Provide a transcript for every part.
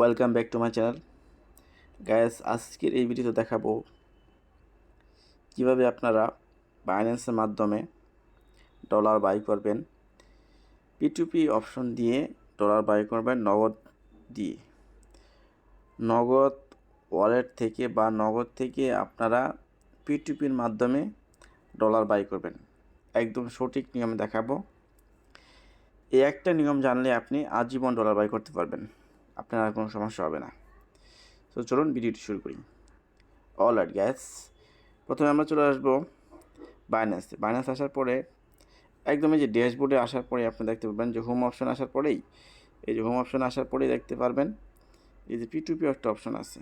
Welcome back to my channel guys. আজকের এই ভিডিওতে দেখাবো কিভাবে আপনারা বাইন্যান্সের মাধ্যমে ডলার বাই করবেন। P2P অপশন দিয়ে ডলার বাই করবেন নগদ দিয়ে। নগদ ওয়ালেট থেকে বা নগদ থেকে আপনারা P2Pর মাধ্যমে ডলার বাই করবেন। একদম সঠিক নিয়ম দেখাবো। এই একটা নিয়ম জানলে আপনি আজীবন ডলার বাই করতে পারবেন, আপনার আর কোনো সমস্যা হবে না। তো চলুন ভিডিওটি শুরু করি। অলরাইট গ্যাস, প্রথমে আমরা চলে আসবো বাইন্যান্স আসার পরে একদম এই যে ড্যাশবোর্ডে আসার পরে আপনি দেখতে পাবেন যে হোম অপশন আসার পরেই দেখতে পারবেন এই যে P2P একটা অপশন আছে।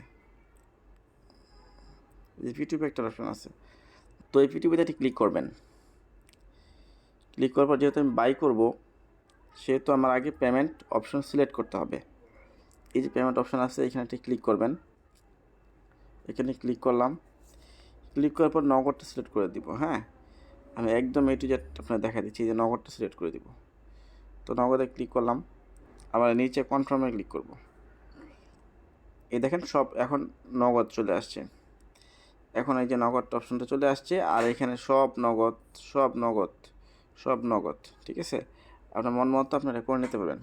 তো এই P2Pতে ক্লিক করবেন। ক্লিক করার পর যেহেতু আমি বাই করব সেহেতু আমার আগে পেমেন্ট অপশন সিলেক্ট করতে হবে। এই যে পেমেন্ট অপশন আছে এখানে ক্লিক করবেন। এখানে ক্লিক করলাম। ক্লিক করার পর নগদটা সিলেক্ট করে দিব। হ্যাঁ, আমি একদম A to Z আপনার দেখা দিচ্ছি যে নগদটা সিলেক্ট করে দিব। তো নগদে ক্লিক করলাম, আবার নিচে কনফার্মে ক্লিক করব। এই দেখেন সব এখন নগদ চলে আসছে। এখন এই যে নগদ অপশনটা চলে আসছে আর এখানে সব নগদ। ঠিক আছে, আপনার মন মতো আপনারা করে নিতে পারেন।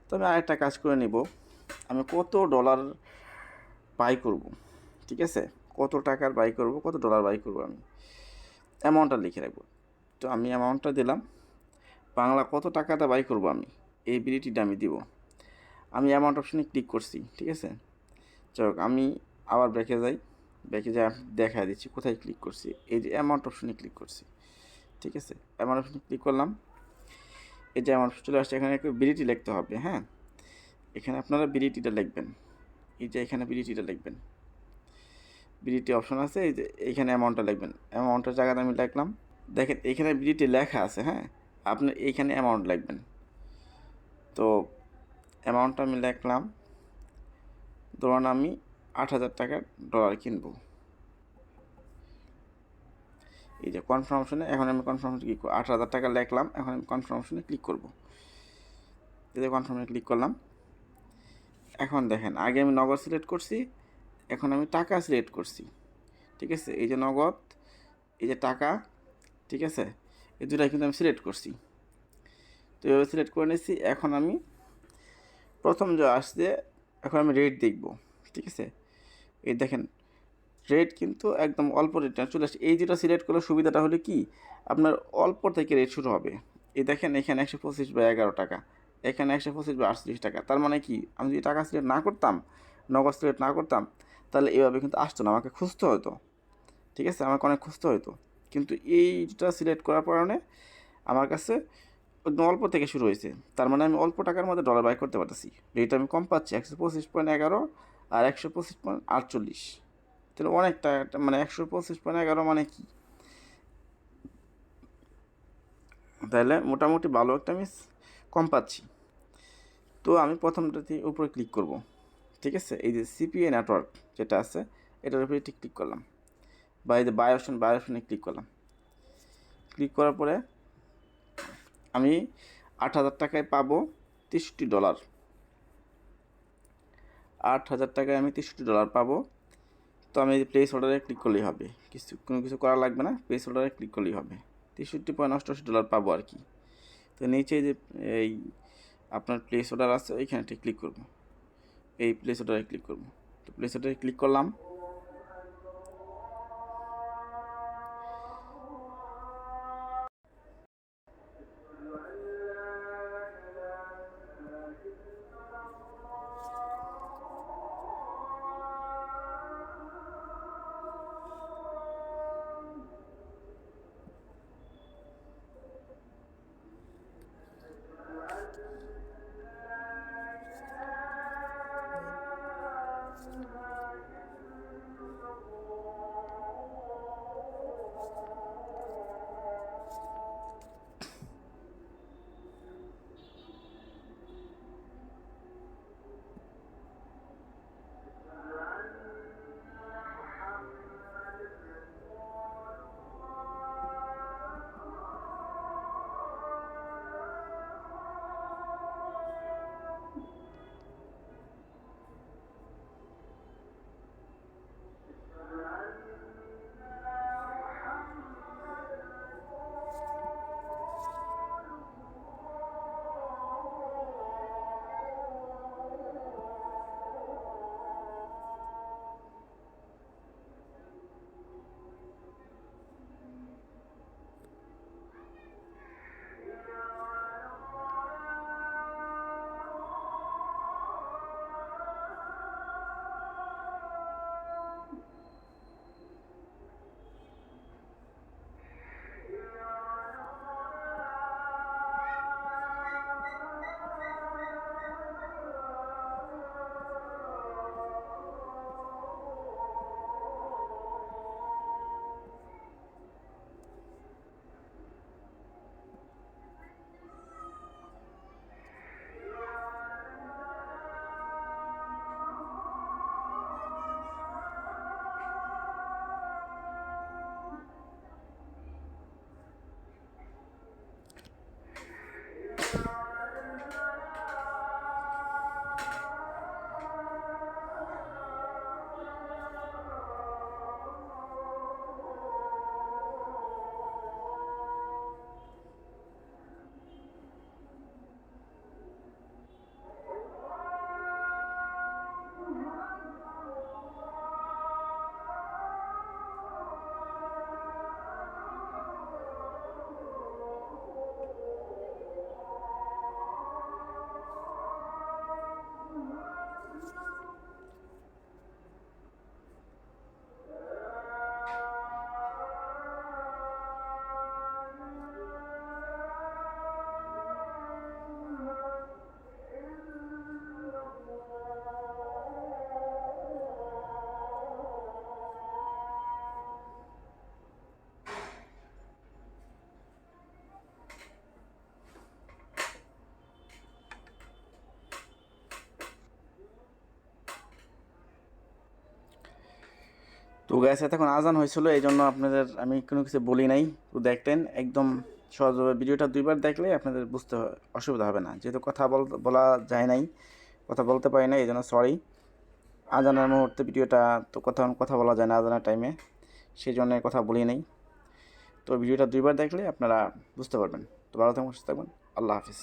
তো আমি আরেকটা কাজ করে নিব। আমি কত ডলার বাই করব, ঠিক আছে, কত টাকার বাই করব, কত ডলার বাই করব, আমি অ্যামাউন্টটা লিখে রাখবো। তো আমি অ্যামাউন্টটা দিলাম। বাংলা কত টাকাটা বাই করব আমি এই বিলিটিটা আমি দিব। আমি অ্যামাউন্ট অপশনে ক্লিক করছি, ঠিক আছে। যাক, আমি আবার ব্যাকে যাই দেখা দিচ্ছি কোথায় ক্লিক করছি। এই যে অ্যামাউন্ট অপশনে ক্লিক করছি, ঠিক আছে। অ্যামাউন্ট অপশনে ক্লিক করলাম। এই যে অ্যামাউন্ট চলে আসছে, এখানে একটু বিলিটি লিখতে হবে। হ্যাঁ, এখানে আপনারা বিলিটিটা লিখবেন। এই যে এখানে বিলিটিটা লিখবেন, বিলিটি অপশন আছে। এই যে এইখানে অ্যামাউন্টটা লিখবেন। অ্যামাউন্টের জায়গাটা আমি লিখলাম। দেখেন এখানে বিলিটি লেখা আছে। হ্যাঁ, আপনি এইখানে অ্যামাউন্ট লিখবেন। তো অ্যামাউন্টটা আমি লিখলাম, ধরুন আমি 8,000 টাকার ডলার কিনবো। এই যে কনফার্মেশনে এখন আমি কনফার্মেশনে ক্লিক করব। 8,000 টাকা লিখলাম, এখন আমি কনফার্মেশনে ক্লিক করব। এই যে কনফার্মে ক্লিক করলাম। এখন দেখেন আগে আমি নগদ সিলেক্ট করছি, এখন আমি টাকা সিলেক্ট করছি, ঠিক আছে। এই যে নগদ, এই যে টাকা, ঠিক আছে, এই দুটাই কিন্তু আমি সিলেক্ট করছি। তো এভাবে সিলেক্ট করে নিচ্ছি। এখন আমি প্রথম যে আসছে, এখন আমি রেট দেখব, ঠিক আছে। এই দেখেন রেট কিন্তু একদম অল্প রেট চলে আসছে। এই যেটা সিলেক্ট করলে সুবিধাটা হলে কি, আপনার অল্প থেকে রেট শুরু হবে। এই দেখেন এখানে 125/11 টাকা, এখানে 125/38 টাকা। তার মানে কি, আমি যদি টাকা সিলেক্ট না করতাম, নগদ সিলেক্ট না করতাম, তাহলে এভাবে কিন্তু আসতো না, আমাকে খুঁজতে হতো, ঠিক আছে, আমাকে অনেক খুঁজতে হতো। কিন্তু এইটা সিলেক্ট করার কারণে আমার কাছে অল্প থেকে শুরু হয়েছে। তার মানে আমি অল্প টাকার মধ্যে ডলার বাই করতে পারতেছি। রেট আমি কম পাচ্ছি, 125.11 আর 125.48। তাহলে অনেকটা, মানে 125.11 মানে কি, তাহলে মোটামুটি ভালো একটা আমি কম পাচ্ছি। তো আমি প্রথমটাতে উপরে ক্লিক করব, ঠিক আছে। এই যে সিপিএ নেটওয়ার্ক যেটা আছে এটার উপরে ক্লিক করলাম, বা এই যে বাই অপশনে ক্লিক করলাম। ক্লিক করার পরে আমি 8,000 টাকায় পাবো 63 ডলার। 8,000 টাকায় আমি 63 ডলার পাবো। তো আমি এই প্লেস অর্ডারে ক্লিক করলেই হবে, কোনো কিছু করা লাগবে না, প্লেস অর্ডারে ক্লিক করলেই হবে। 63.88 ডলার পাবো আর কি। তো নিচে যে এই আপনার প্লেস অর্ডার আছে এইখানে ক্লিক করব। এই প্লেস অর্ডারে ক্লিক করব। তো প্লেস অর্ডারে ক্লিক করলাম। তো গাইস এখন আজান হয়েছিল, এই জন্য আপনাদের আমি কোনো কিছু বলি নাই, তো দেখতেন একদম সহজভাবে ভিডিওটা 2বার দেখলে আপনাদের বুঝতে অসুবিধা হবে না, যেহেতু কথা বলা যায় নাই, কথা বলতে পারি না, এই জন্য সরি। আজানের মুহূর্তে ভিডিওটা তো কথা বলা যায় না আজানের টাইমে, সেই জন্য কথা বলি নাই। তো ভিডিওটা 2বার দেখলে আপনারা বুঝতে পারবেন। তো ভালো থাকবেন, সুস্থ থাকবেন, আল্লাহ হাফিজ।